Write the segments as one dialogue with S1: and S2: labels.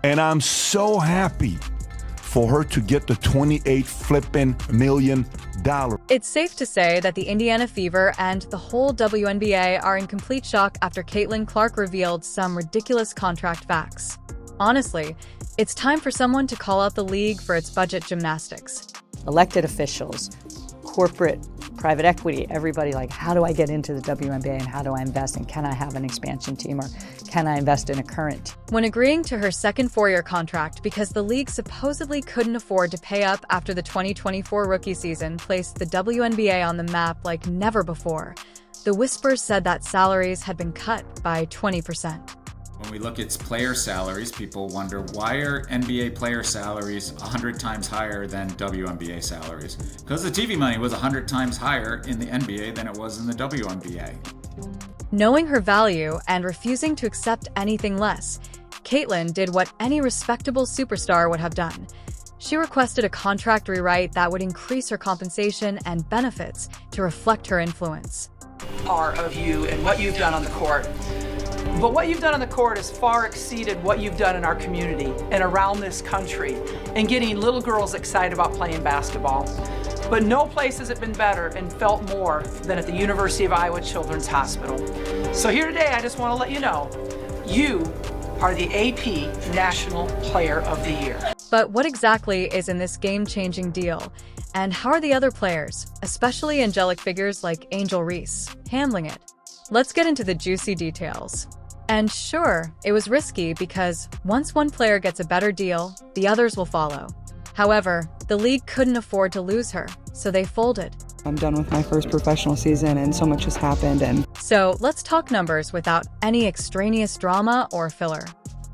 S1: And I'm so happy for her to get the $28 flipping million.
S2: It's safe to say that the Indiana Fever and the whole WNBA are in complete shock after Caitlin Clark revealed some ridiculous contract facts. Honestly, it's time for someone to call out the league for its budget gymnastics.
S3: Elected officials, corporate, private equity, everybody like, how do I get into the WNBA and how do I invest, and can I have an expansion team, or can I invest in a current team?
S2: When agreeing to her second four-year contract because the league supposedly couldn't afford to pay up after the 2024 rookie season placed the WNBA on the map like never before, the whispers said that salaries had been cut by 20%.
S4: When we look at player salaries, people wonder, why are NBA player salaries 100 times higher than WNBA salaries? Because the TV money was 100 times higher in the NBA than it was in the WNBA.
S2: Knowing her value and refusing to accept anything less, Caitlin did what any respectable superstar would have done. She requested a contract rewrite that would increase her compensation and benefits to reflect her influence.
S5: Part of you and what you've done on the court. But what you've done on the court has far exceeded what you've done in our community and around this country and getting little girls excited about playing basketball. But no place has it been better and felt more than at the University of Iowa Children's Hospital. So here today, I just want to let you know, you are the AP National Player of the Year.
S2: But what exactly is in this game-changing deal? And how are the other players, especially angelic figures like Angel Reese, handling it? Let's get into the juicy details. And sure, it was risky because once one player gets a better deal, the others will follow. However, the league couldn't afford to lose her, so they folded.
S6: I'm done with my first professional season and so much has happened.
S2: So let's talk numbers without any extraneous drama or filler.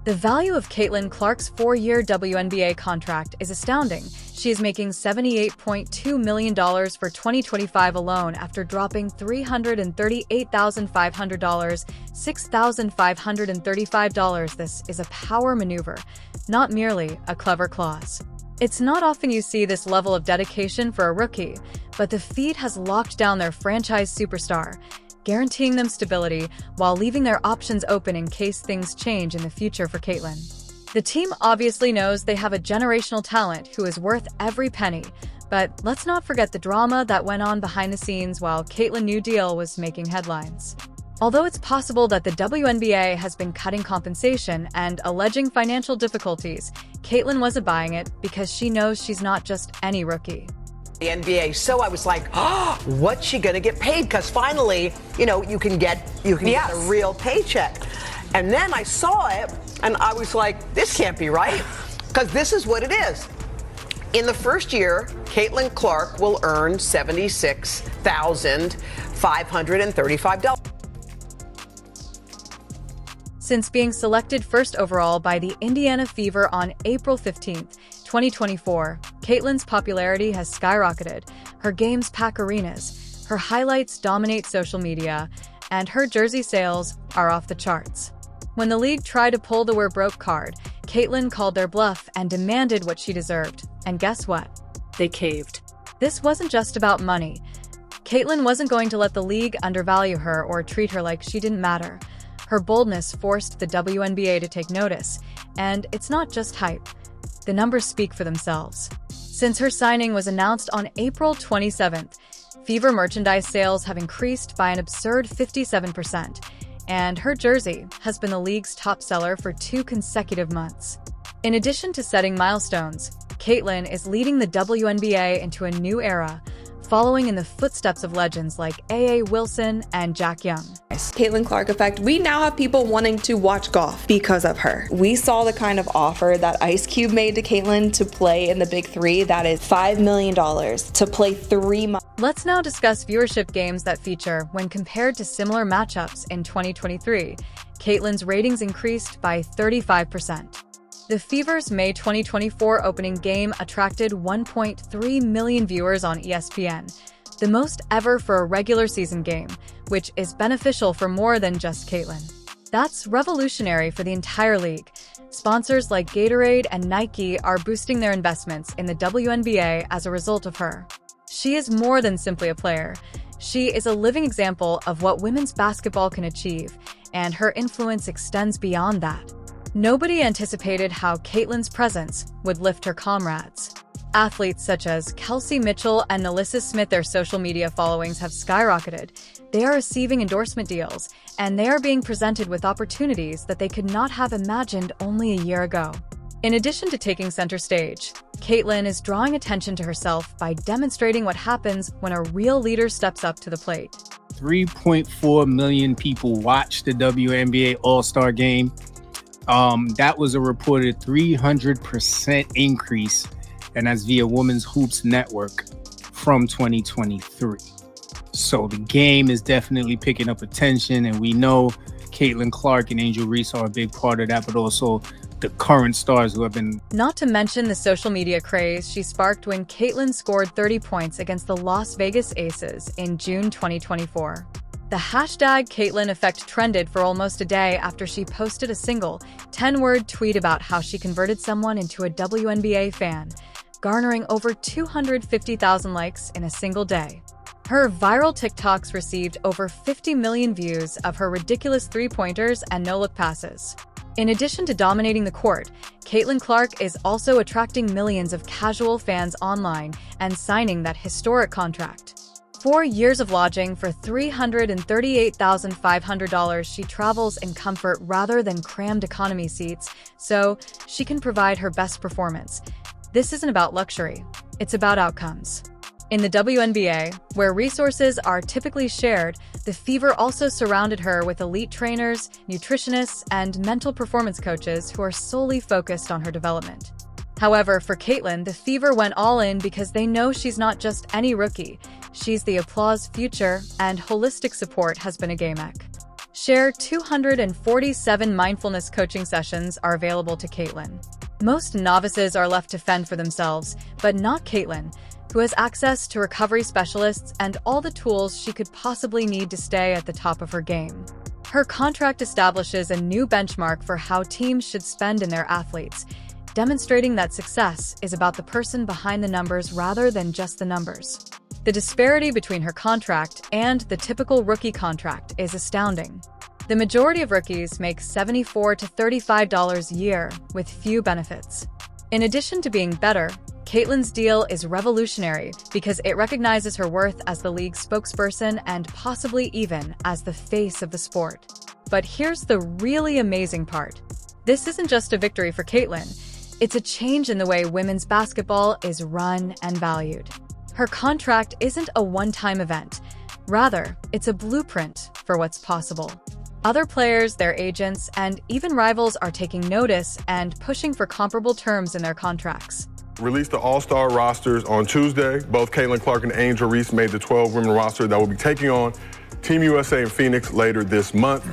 S2: The value of Caitlin Clark's 4-year WNBA contract is astounding. She is making $78.2 million for 2025 alone after dropping $338,500, $6,535. This is a power maneuver, not merely a clever clause. It's not often you see this level of dedication for a rookie, but the Feed has locked down their franchise superstar, guaranteeing them stability while leaving their options open in case things change in the future for Caitlin. The team obviously knows they have a generational talent who is worth every penny, but let's not forget the drama that went on behind the scenes while Caitlin New Deal was making headlines. Although it's possible that the WNBA has been cutting compensation and alleging financial difficulties, Caitlin wasn't buying it because she knows she's not just any rookie.
S7: The NBA. So I was like, oh, what's she going to get paid? Because finally, you can get a real paycheck. And then I saw it and I was like, this can't be right, because this is what it is. In the first year, Caitlin Clark will earn $76,535.
S2: Since being selected first overall by the Indiana Fever on April 15, 2024, Caitlin's popularity has skyrocketed. Her games pack arenas, her highlights dominate social media, and her jersey sales are off the charts. When the league tried to pull the "we're broke" card, Caitlin called their bluff and demanded what she deserved. And guess what? They caved. This wasn't just about money. Caitlin wasn't going to let the league undervalue her or treat her like she didn't matter. Her boldness forced the WNBA to take notice, and it's not just hype. The numbers speak for themselves. Since her signing was announced on April 27th, Fever merchandise sales have increased by an absurd 57%, and her jersey has been the league's top seller for 2 consecutive months. In addition to setting milestones, Caitlin is leading the WNBA into a new era, following in the footsteps of legends like A.A. Wilson and Jack Young.
S8: Caitlin Clark effect. We now have people wanting to watch golf because of her. We saw the kind of offer that Ice Cube made to Caitlin to play in the Big Three. That is $5 million to play 3 months.
S2: Let's now discuss viewership games that feature when compared to similar matchups in 2023. Caitlin's ratings increased by 35%. The Fever's May 2024 opening game attracted 1.3 million viewers on ESPN, the most ever for a regular season game, which is beneficial for more than just Caitlin. That's revolutionary for the entire league. Sponsors like Gatorade and Nike are boosting their investments in the WNBA as a result of her. She is more than simply a player. She is a living example of what women's basketball can achieve, and her influence extends beyond that. Nobody anticipated how Caitlyn's presence would lift her comrades. Athletes such as Kelsey Mitchell and Alyssa Smith, their social media followings have skyrocketed. They are receiving endorsement deals, and they are being presented with opportunities that they could not have imagined only a year ago. In addition to taking center stage, Caitlyn is drawing attention to herself by demonstrating what happens when a real leader steps up to the plate.
S9: 3.4 million people watched the WNBA All-Star Game. That was a reported 300% increase, and that's via Women's Hoops Network from 2023. So the game is definitely picking up attention, and we know Caitlin Clark and Angel Reese are a big part of that, but also the current stars who have been...
S2: Not to mention the social media craze she sparked when Caitlyn scored 30 points against the Las Vegas Aces in June 2024. The hashtag Caitlyn effect trended for almost a day after she posted a single 10-word tweet about how she converted someone into a WNBA fan, garnering over 250,000 likes in a single day. Her viral TikToks received over 50 million views of her ridiculous three-pointers and no-look passes. In addition to dominating the court, Caitlyn Clark is also attracting millions of casual fans online and signing that historic contract. 4 years of lodging for $338,500, she travels in comfort rather than crammed economy seats, so she can provide her best performance. This isn't about luxury, it's about outcomes. In the WNBA, where resources are typically shared, the Fever also surrounded her with elite trainers, nutritionists, and mental performance coaches who are solely focused on her development. However, for Caitlyn, the Fever went all in because they know she's not just any rookie. She's the applause future, and holistic support has been a GameEck. Share 247 mindfulness coaching sessions are available to Caitlyn. Most novices are left to fend for themselves, but not Caitlyn, who has access to recovery specialists and all the tools she could possibly need to stay at the top of her game. Her contract establishes a new benchmark for how teams should spend in their athletes, demonstrating that success is about the person behind the numbers rather than just the numbers. The disparity between her contract and the typical rookie contract is astounding. The majority of rookies make $74 to $35 a year with few benefits. In addition to being better, Caitlyn's deal is revolutionary because it recognizes her worth as the league's spokesperson and possibly even as the face of the sport. But here's the really amazing part. This isn't just a victory for Caitlyn. It's a change in the way women's basketball is run and valued. Her contract isn't a one-time event. Rather, it's a blueprint for what's possible. Other players, their agents, and even rivals are taking notice and pushing for comparable terms in their contracts.
S10: Released the All-Star rosters on Tuesday. Both Caitlin Clark and Angel Reese made the 12-women roster that will be taking on Team USA in Phoenix later this month.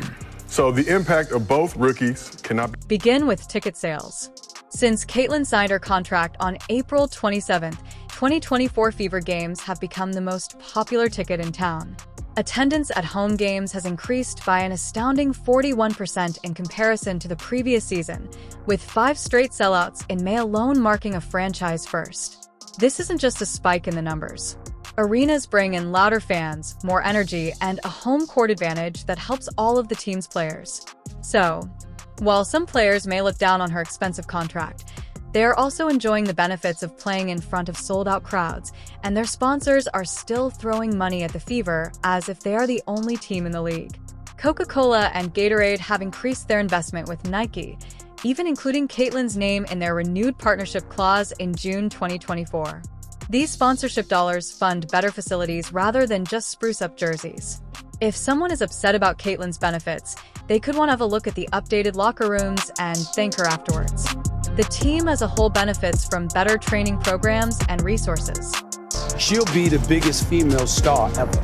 S10: So the impact of both rookies cannot
S2: begin with ticket sales. Since Caitlyn signed her contract on April 27th, 2024 Fever games have become the most popular ticket in town. Attendance at home games has increased by an astounding 41% in comparison to the previous season, with 5 straight sellouts in May alone marking a franchise first. This isn't just a spike in the numbers. Arenas bring in louder fans, more energy, and a home court advantage that helps all of the team's players. So, while some players may look down on her expensive contract, they are also enjoying the benefits of playing in front of sold-out crowds, and their sponsors are still throwing money at the Fever as if they are the only team in the league. Coca-Cola and Gatorade have increased their investment with Nike, even including Caitlyn's name in their renewed partnership clause in June 2024. These sponsorship dollars fund better facilities rather than just spruce up jerseys. If someone is upset about Caitlyn's benefits, they could want to have a look at the updated locker rooms and thank her afterwards. The team as a whole benefits from better training programs and resources.
S11: She'll be the biggest female star ever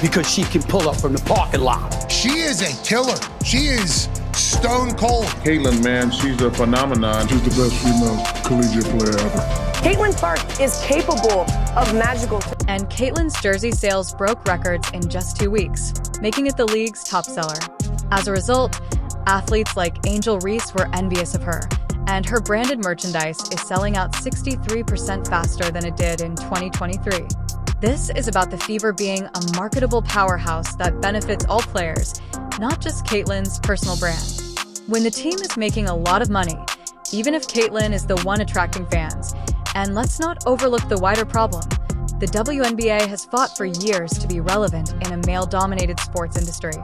S11: because she can pull up from the parking lot.
S12: She is a killer. She is stone cold.
S13: Caitlyn, man, she's a phenomenon.
S14: She's the best female collegiate player ever.
S15: Caitlyn Clark is capable of magical.
S2: And Caitlyn's jersey sales broke records in just 2 weeks, making it the league's top seller. As a result, athletes like Angel Reese were envious of her, and her branded merchandise is selling out 63% faster than it did in 2023. This is about the Fever being a marketable powerhouse that benefits all players, not just Caitlyn's personal brand. When the team is making a lot of money, even if Caitlyn is the one attracting fans, and let's not overlook the wider problem, the WNBA has fought for years to be relevant in a male-dominated sports industry.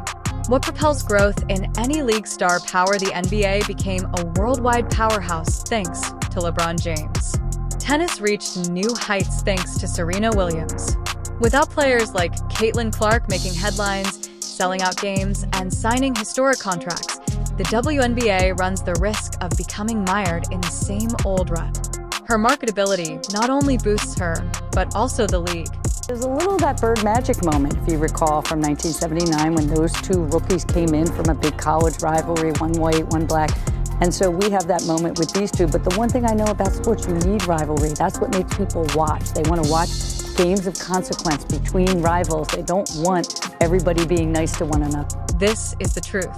S2: What propels growth in any league star power? The NBA became a worldwide powerhouse thanks to LeBron James. Tennis reached new heights thanks to Serena Williams. Without players like Caitlyn Clark making headlines, selling out games, and signing historic contracts, the WNBA runs the risk of becoming mired in the same old rut. Her marketability not only boosts her, but also the league.
S3: There's a little of that Bird Magic moment, if you recall, from 1979 when those two rookies came in from a big college rivalry, one white, one black. And so we have that moment with these two. But the one thing I know about sports, you need rivalry. That's what makes people watch. They want to watch games of consequence between rivals. They don't want everybody being nice to one another.
S2: This is the truth.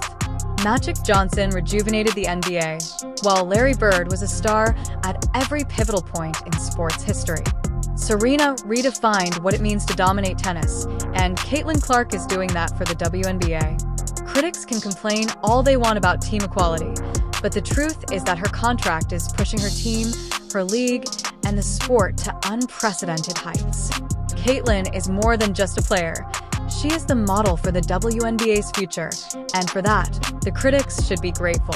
S2: Magic Johnson rejuvenated the NBA, while Larry Bird was a star at every pivotal point in sports history. Serena redefined what it means to dominate tennis, and Caitlyn Clark is doing that for the WNBA. Critics can complain all they want about team equality, but the truth is that her contract is pushing her team, her league, and the sport to unprecedented heights. Caitlyn is more than just a player. She is the model for the WNBA's future, and for that, the critics should be grateful.